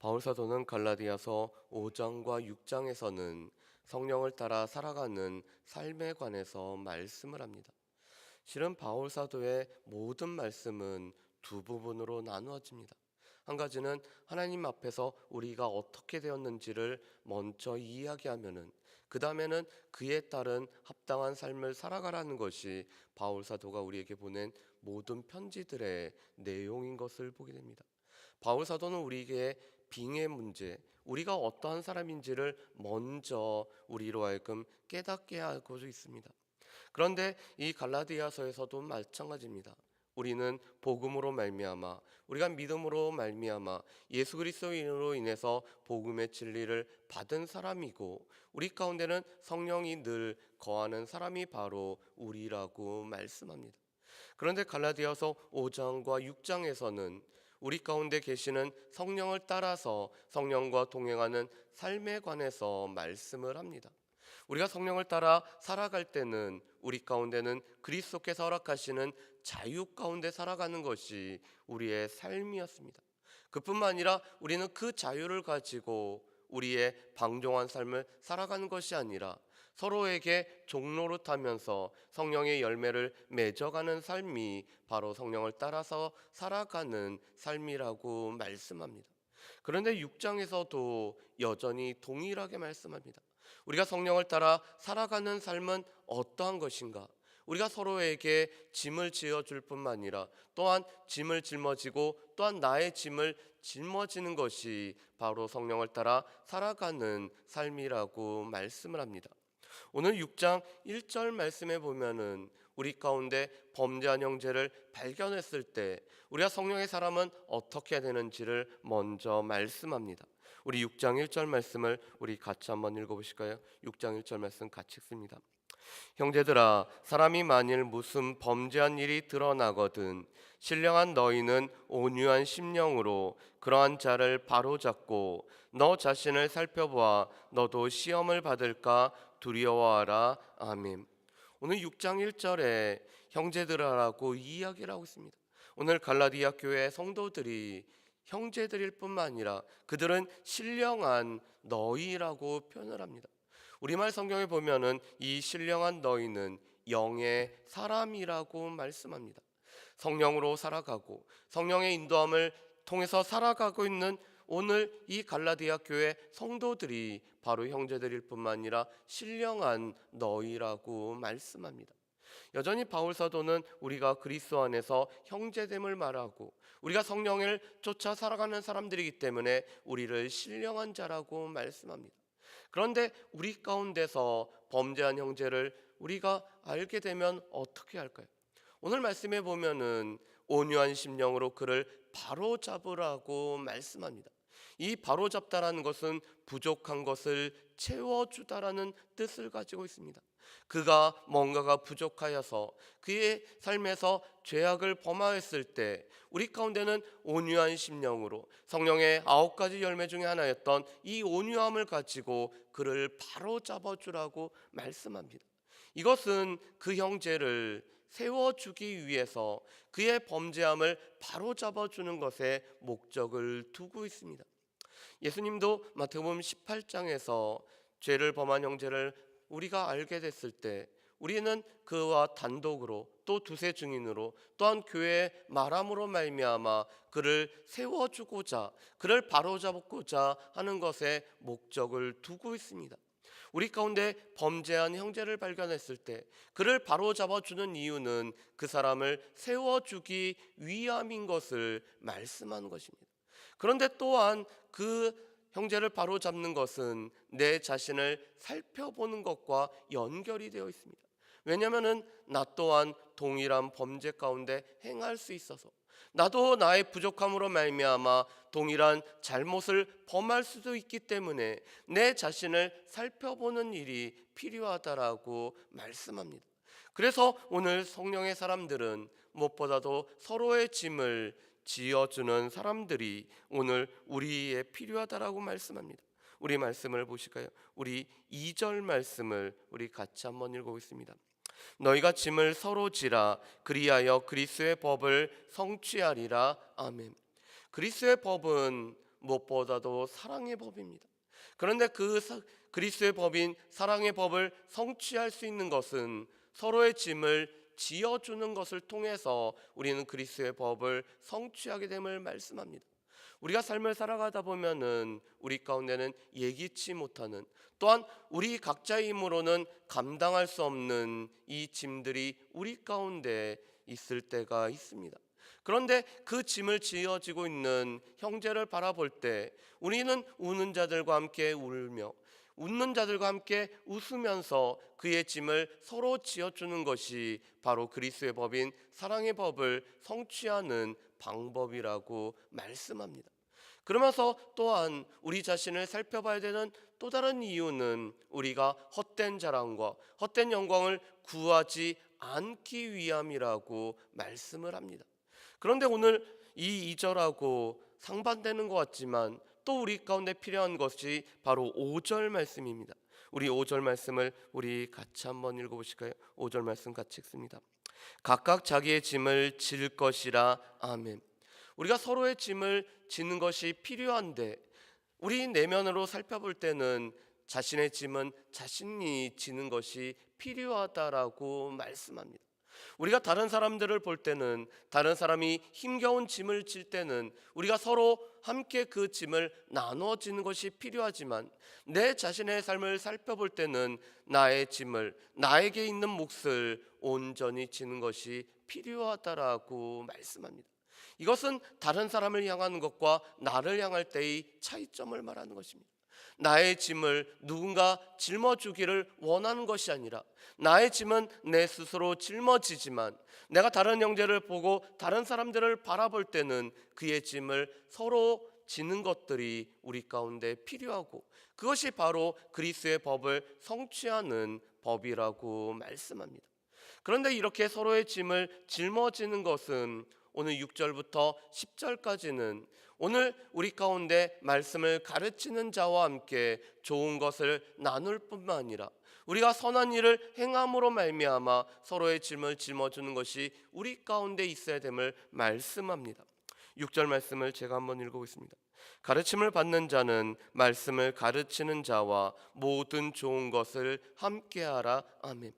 바울 사도는 갈라디아서 5장과 6장에서는 성령을 따라 살아가는 삶에 관해서 말씀을 합니다. 실은 바울 사도의 모든 말씀은 두 부분으로 나누어집니다. 한 가지는 하나님 앞에서 우리가 어떻게 되었는지를 먼저 이야기하면은 그 다음에는 그에 따른 합당한 삶을 살아가라는 것이 바울 사도가 우리에게 보낸 모든 편지들의 내용인 것을 보게 됩니다. 바울 사도는 우리에게 빙의 문제, 우리가 어떠한 사람인지를 먼저 우리로 하여금 깨닫게 하고 있습니다. 그런데 이 갈라디아서에서도 마찬가지입니다. 우리는 복음으로 말미암아, 우리가 믿음으로 말미암아 예수 그리스도인으로 인해서 복음의 진리를 받은 사람이고, 우리 가운데는 성령이 늘 거하는 사람이 바로 우리라고 말씀합니다. 그런데 갈라디아서 5장과 6장에서는 우리 가운데 계시는 성령을 따라서 성령과 동행하는 삶에 관해서 말씀을 합니다. 우리가 성령을 따라 살아갈 때는 우리 가운데는 그리스도께서 허락하시는 자유 가운데 살아가는 것이 우리의 삶이었습니다. 그뿐만 아니라 우리는 그 자유를 가지고 우리의 방종한 삶을 살아가는 것이 아니라 서로에게 종노릇하면서 성령의 열매를 맺어가는 삶이 바로 성령을 따라서 살아가는 삶이라고 말씀합니다. 그런데 6장에서도 여전히 동일하게 말씀합니다. 우리가 성령을 따라 살아가는 삶은 어떠한 것인가? 우리가 서로에게 짐을 지어줄 뿐만 아니라 또한 짐을 짊어지고 또한 나의 짐을 짊어지는 것이 바로 성령을 따라 살아가는 삶이라고 말씀을 합니다. 오늘 6장 1절 말씀에 보면은 우리 가운데 범죄한 형제를 발견했을 때 우리가 성령의 사람은 어떻게 되는지를 먼저 말씀합니다. 우리 6장 1절 말씀을 우리 같이 한번 읽어보실까요? 6장 1절 말씀 같이 읽습니다. 형제들아, 사람이 만일 무슨 범죄한 일이 드러나거든 신령한 너희는 온유한 심령으로 그러한 자를 바로잡고 너 자신을 살펴보아 너도 시험을 받을까 두려워하라. 아멘. 오늘 6장 1절에 형제들아라고 이야기를 하고 있습니다. 오늘 갈라디아 교회 성도들이 형제들일 뿐만 아니라 그들은 신령한 너희라고 표현을 합니다. 우리말 성경에 보면은 이 신령한 너희는 영의 사람이라고 말씀합니다. 성령으로 살아가고 성령의 인도함을 통해서 살아가고 있는 오늘 이 갈라디아 교회 성도들이 바로 형제들일 뿐만 아니라 신령한 너희라고 말씀합니다. 여전히 바울 사도는 우리가 그리스도 안에서 형제됨을 말하고 우리가 성령을 쫓아 살아가는 사람들이기 때문에 우리를 신령한 자라고 말씀합니다. 그런데 우리 가운데서 범죄한 형제를 우리가 알게 되면 어떻게 할까요? 오늘 말씀에 보면은 온유한 심령으로 그를 바로 잡으라고 말씀합니다. 이 바로 잡다라는 것은 부족한 것을 채워주다라는 뜻을 가지고 있습니다. 그가 뭔가가 부족하여서 그의 삶에서 죄악을 범하였을 때 우리 가운데는 온유한 심령으로 성령의 9가지 열매 중에 하나였던 이 온유함을 가지고 그를 바로 잡아주라고 말씀합니다. 이것은 그 형제를 세워주기 위해서 그의 범죄함을 바로 잡아주는 것에 목적을 두고 있습니다. 예수님도 마태복음 18장에서 죄를 범한 형제를 우리가 알게 됐을 때 우리는 그와 단독으로 또 두세 증인으로 또한 교회의 말함으로 말미암아 그를 세워주고자 그를 바로잡고자 하는 것에 목적을 두고 있습니다. 우리 가운데 범죄한 형제를 발견했을 때 그를 바로잡아주는 이유는 그 사람을 세워주기 위함인 것을 말씀하는 것입니다. 그런데 또한 그 형제를 바로잡는 것은 내 자신을 살펴보는 것과 연결이 되어 있습니다. 왜냐하면 나 또한 동일한 범죄 가운데 행할 수 있어서 나도 나의 부족함으로 말미암아 동일한 잘못을 범할 수도 있기 때문에 내 자신을 살펴보는 일이 필요하다라고 말씀합니다. 그래서 오늘 성령의 사람들은 무엇보다도 서로의 짐을 지어주는 사람들이 오늘 우리에 필요하다라고 말씀합니다. 우리 말씀을 보실까요? 우리 2절 말씀을 우리 같이 한번 읽어보겠습니다. 너희가 짐을 서로 지라 그리하여 그리스도의 법을 성취하리라. 아멘. 그리스도의 법은 무엇보다도 사랑의 법입니다. 그런데 그리스도의 법인 사랑의 법을 성취할 수 있는 것은 서로의 짐을 지어주는 것을 통해서 우리는 그리스도의 법을 성취하게 됨을 말씀합니다. 우리가 삶을 살아가다 보면은 우리 가운데는 예기치 못하는, 또한 우리 각자의 힘으로는 감당할 수 없는 이 짐들이 우리 가운데 있을 때가 있습니다. 그런데 그 짐을 지어지고 있는 형제를 바라볼 때 우리는 우는 자들과 함께 울며 웃는 자들과 함께 웃으면서 그의 짐을 서로 지어주는 것이 바로 그리스도의 법인 사랑의 법을 성취하는 방법이라고 말씀합니다. 그러면서 또한 우리 자신을 살펴봐야 되는 또 다른 이유는 우리가 헛된 자랑과 헛된 영광을 구하지 않기 위함이라고 말씀을 합니다. 그런데 오늘 이 2절하고 상반되는 것 같지만 또 우리 가운데 필요한 것이 바로 5절 말씀입니다. 우리 5절 말씀을 우리 같이 한번 읽어보실까요? 5절 말씀 같이 읽습니다. 각각 자기의 짐을 질 것이라. 아멘. 우리가 서로의 짐을 지는 것이 필요한데 우리 내면으로 살펴볼 때는 자신의 짐은 자신이 지는 것이 필요하다라고 말씀합니다. 우리가 다른 사람들을 볼 때는, 다른 사람이 힘겨운 짐을 질 때는 우리가 서로 함께 그 짐을 나눠지는 것이 필요하지만 내 자신의 삶을 살펴볼 때는 나의 짐을, 나에게 있는 몫을 온전히 지는 것이 필요하다라고 말씀합니다. 이것은 다른 사람을 향하는 것과 나를 향할 때의 차이점을 말하는 것입니다. 나의 짐을 누군가 짊어주기를 원하는 것이 아니라 나의 짐은 내 스스로 짊어지지만 내가 다른 형제를 보고 다른 사람들을 바라볼 때는 그의 짐을 서로 지는 것들이 우리 가운데 필요하고 그것이 바로 그리스도의 법을 성취하는 법이라고 말씀합니다. 그런데 이렇게 서로의 짐을 짊어지는 것은 오늘 6절부터 10절까지는 오늘 우리 가운데 말씀을 가르치는 자와 함께 좋은 것을 나눌 뿐만 아니라 우리가 선한 일을 행함으로 말미암아 서로의 짐을 짊어주는 것이 우리 가운데 있어야 됨을 말씀합니다. 6절 말씀을 제가 한번 읽어보겠습니다. 가르침을 받는 자는 말씀을 가르치는 자와 모든 좋은 것을 함께하라. 아멘.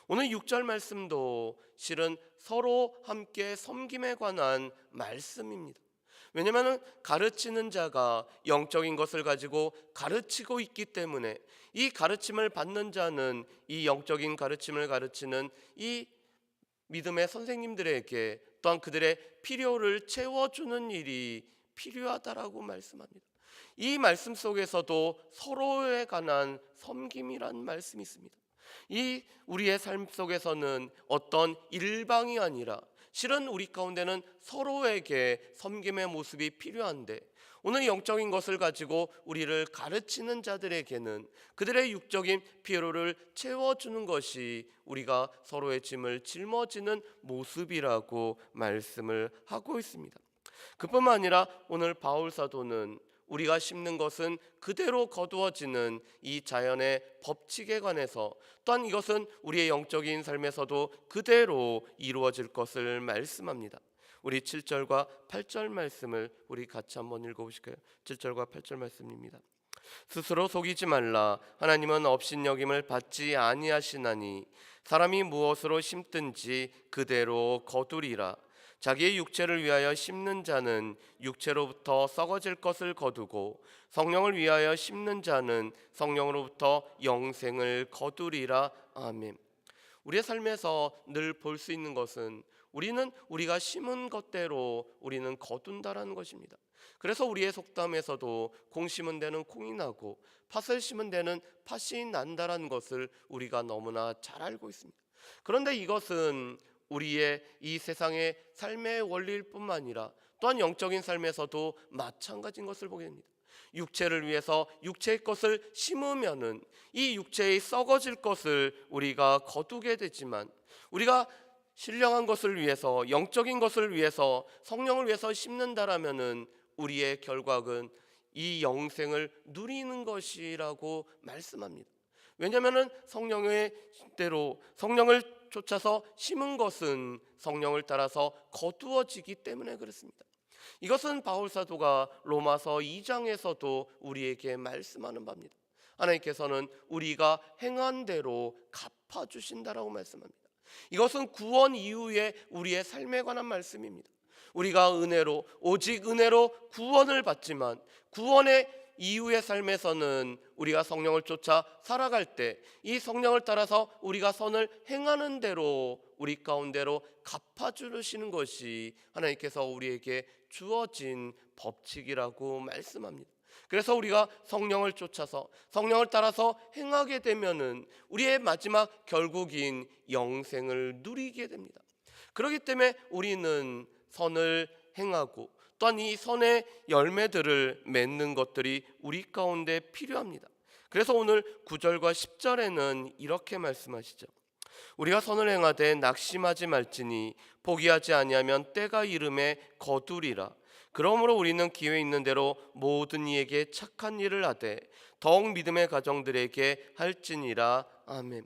오늘 6절 말씀도 실은 서로 함께 섬김에 관한 말씀입니다. 왜냐하면 가르치는 자가 영적인 것을 가지고 가르치고 있기 때문에 이 가르침을 받는 자는 이 영적인 가르침을 가르치는 이 믿음의 선생님들에게 또한 그들의 필요를 채워주는 일이 필요하다라고 말씀합니다. 이 말씀 속에서도 서로에 관한 섬김이란 말씀이 있습니다. 이 우리의 삶 속에서는 어떤 일방이 아니라 실은 우리 가운데는 서로에게 섬김의 모습이 필요한데 오늘 영적인 것을 가지고 우리를 가르치는 자들에게는 그들의 육적인 필요를 채워주는 것이 우리가 서로의 짐을 짊어지는 모습이라고 말씀을 하고 있습니다. 그뿐만 아니라 오늘 바울 사도는 우리가 심는 것은 그대로 거두어지는 이 자연의 법칙에 관해서 또한 이것은 우리의 영적인 삶에서도 그대로 이루어질 것을 말씀합니다. 우리 7절과 8절 말씀을 우리 같이 한번 읽어보실까요? 7절과 8절 말씀입니다. 스스로 속이지 말라. 하나님은 업신여김을 받지 아니하시나니 사람이 무엇으로 심든지 그대로 거두리라. 자기의 육체를 위하여 심는 자는 육체로부터 썩어질 것을 거두고 성령을 위하여 심는 자는 성령으로부터 영생을 거두리라. 아멘. 우리의 삶에서 늘 볼 수 있는 것은 우리는 우리가 심은 것대로 우리는 거둔다라는 것입니다. 그래서 우리의 속담에서도 콩 심은 데는 콩이 나고 팥을 심은 데는 팥이 난다라는 것을 우리가 너무나 잘 알고 있습니다. 그런데 이것은 우리의 이 세상의 삶의 원리일 뿐만 아니라 또한 영적인 삶에서도 마찬가지인 것을 보게 됩니다. 육체를 위해서 육체의 것을 심으면은 이 육체의 썩어질 것을 우리가 거두게 되지만 우리가 신령한 것을 위해서 영적인 것을 위해서 성령을 위해서 심는다라면은 우리의 결과는 이 영생을 누리는 것이라고 말씀합니다. 왜냐하면 성령의 대로 성령을 쫓아서 심은 것은 성령을 따라서 거두어지기 때문에 그렇습니다. 이것은 바울 사도가 로마서 2장에서도 우리에게 말씀하는 바입니다. 하나님께서는 우리가 행한 대로 갚아주신다라고 말씀합니다. 이것은 구원 이후에 우리의 삶에 관한 말씀입니다. 우리가 은혜로, 오직 은혜로 구원을 받지만 구원의 이후의 삶에서는 우리가 성령을 쫓아 살아갈 때 이 성령을 따라서 우리가 선을 행하는 대로 우리 가운데로 갚아주시는 것이 하나님께서 우리에게 주어진 법칙이라고 말씀합니다. 그래서 우리가 성령을 쫓아서 성령을 따라서 행하게 되면은 우리의 마지막 결국인 영생을 누리게 됩니다. 그렇기 때문에 우리는 선을 행하고 또한 이 선의 열매들을 맺는 것들이 우리 가운데 필요합니다. 그래서 오늘 9절과 10절에는 이렇게 말씀하시죠. 우리가 선을 행하되 낙심하지 말지니 포기하지 아니하면 때가 이름에 거두리라. 그러므로 우리는 기회 있는 대로 모든 이에게 착한 일을 하되 더욱 믿음의 가정들에게 할지니라. 아멘.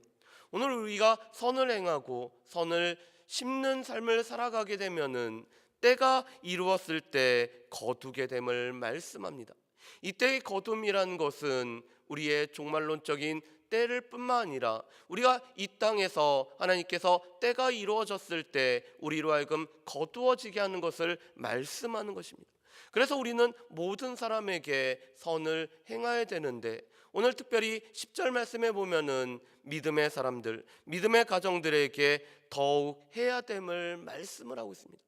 오늘 우리가 선을 행하고 선을 심는 삶을 살아가게 되면은 때가 이루었을 때 거두게 됨을 말씀합니다. 이때의 거둠이라는 것은 우리의 종말론적인 때를 뿐만 아니라 우리가 이 땅에서 하나님께서 때가 이루어졌을 때 우리로 하여금 거두어지게 하는 것을 말씀하는 것입니다. 그래서 우리는 모든 사람에게 선을 행해야 되는데 오늘 특별히 10절 말씀에 보면은 믿음의 사람들, 믿음의 가정들에게 더욱 해야 됨을 말씀을 하고 있습니다.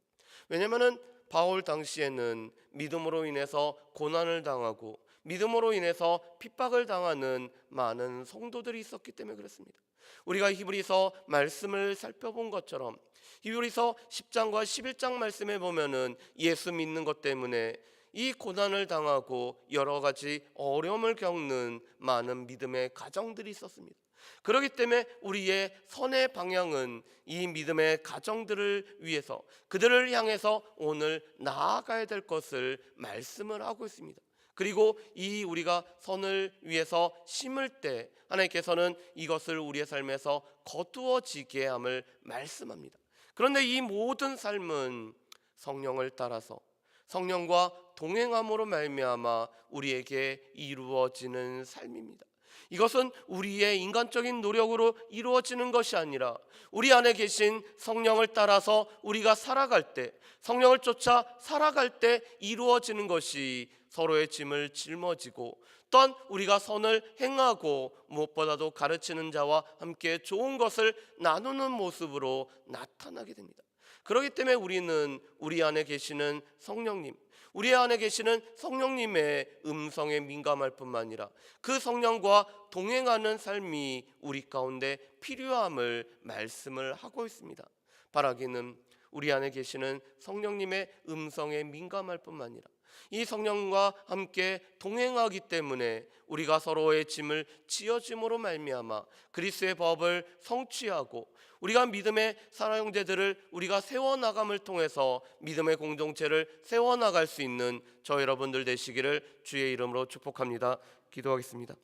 왜냐하면 바울 당시에는 믿음으로 인해서 고난을 당하고 믿음으로 인해서 핍박을 당하는 많은 성도들이 있었기 때문에 그렇습니다. 우리가 히브리서 말씀을 살펴본 것처럼 히브리서 10장과 11장 말씀에 보면은 예수 믿는 것 때문에 이 고난을 당하고 여러 가지 어려움을 겪는 많은 믿음의 가정들이 있었습니다. 그렇기 때문에 우리의 선의 방향은 이 믿음의 가정들을 위해서 그들을 향해서 오늘 나아가야 될 것을 말씀을 하고 있습니다. 그리고 이 우리가 선을 위해서 심을 때 하나님께서는 이것을 우리의 삶에서 거두어지게 함을 말씀합니다. 그런데 이 모든 삶은 성령을 따라서 성령과 동행함으로 말미암아 우리에게 이루어지는 삶입니다. 이것은 우리의 인간적인 노력으로 이루어지는 것이 아니라 우리 안에 계신 성령을 따라서 우리가 살아갈 때, 성령을 쫓아 살아갈 때 이루어지는 것이 서로의 짐을 짊어지고 또한 우리가 선을 행하고 무엇보다도 가르치는 자와 함께 좋은 것을 나누는 모습으로 나타나게 됩니다. 그렇기 때문에 우리는 우리 안에 계시는 성령님, 우리 안에 계시는 성령님의 음성에 민감할 뿐만 아니라 그 성령과 동행하는 삶이 우리 가운데 필요함을 말씀을 하고 있습니다. 바라기는 우리 안에 계시는 성령님의 음성에 민감할 뿐만 아니라 이 성령과 함께 동행하기 때문에 우리가 서로의 짐을 지어짐으로 말미암아 그리스도의 법을 성취하고 우리가 믿음의 사랑형제들을 우리가 세워나감을 통해서 믿음의 공동체를 세워나갈 수 있는 저 여러분들 되시기를 주의 이름으로 축복합니다. 기도하겠습니다.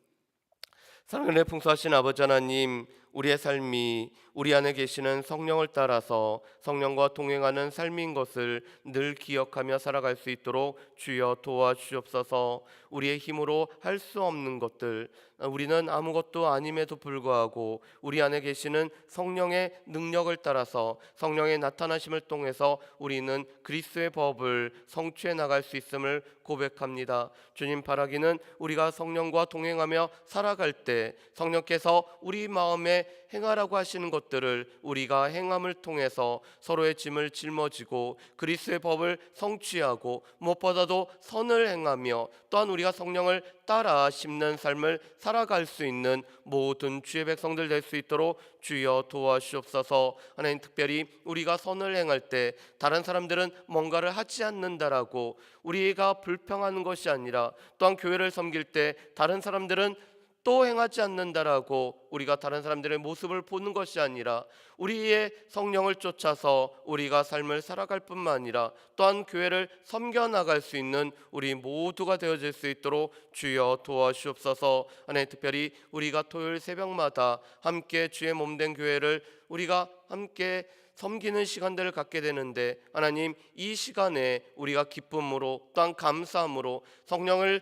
사랑을 풍성하신 아버지 하나님, 우리의 삶이 우리 안에 계시는 성령을 따라서 성령과 동행하는 삶인 것을 늘 기억하며 살아갈 수 있도록 주여 도와주옵소서. 우리의 힘으로 할 수 없는 것들, 우리는 아무것도 아님에도 불구하고 우리 안에 계시는 성령의 능력을 따라서 성령의 나타나심을 통해서 우리는 그리스도의 법을 성취해 나갈 수 있음을 고백합니다. 주님, 바라기는 우리가 성령과 동행하며 살아갈 때 성령께서 우리 마음에 행하라고 하시는 것들을 우리가 행함을 통해서 서로의 짐을 짊어지고 그리스도의 법을 성취하고 무엇보다도 선을 행하며 또한 우리가 성령을 따라 심는 삶을 살아갈 수 있는 모든 주의 백성들 될 수 있도록 주여 도와주옵소서. 하나님, 특별히 우리가 선을 행할 때 다른 사람들은 뭔가를 하지 않는다라고 우리가 불평하는 것이 아니라 또한 교회를 섬길 때 다른 사람들은 또 행하지 않는다라고 우리가 다른 사람들의 모습을 보는 것이 아니라 우리의 성령을 쫓아서 우리가 삶을 살아갈 뿐만 아니라 또한 교회를 섬겨나갈 수 있는 우리 모두가 되어질 수 있도록 주여 도와주옵소서. 하나님, 특별히 우리가 토요일 새벽마다 함께 주의 몸된 교회를 우리가 함께 섬기는 시간들을 갖게 되는데, 하나님, 이 시간에 우리가 기쁨으로 또한 감사함으로 성령을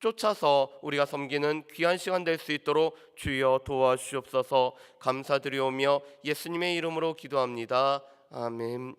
쫓아서 우리가 섬기는 귀한 시간 될 수 있도록 주여 도와주시옵소서. 감사드리오며 예수님의 이름으로 기도합니다. 아멘.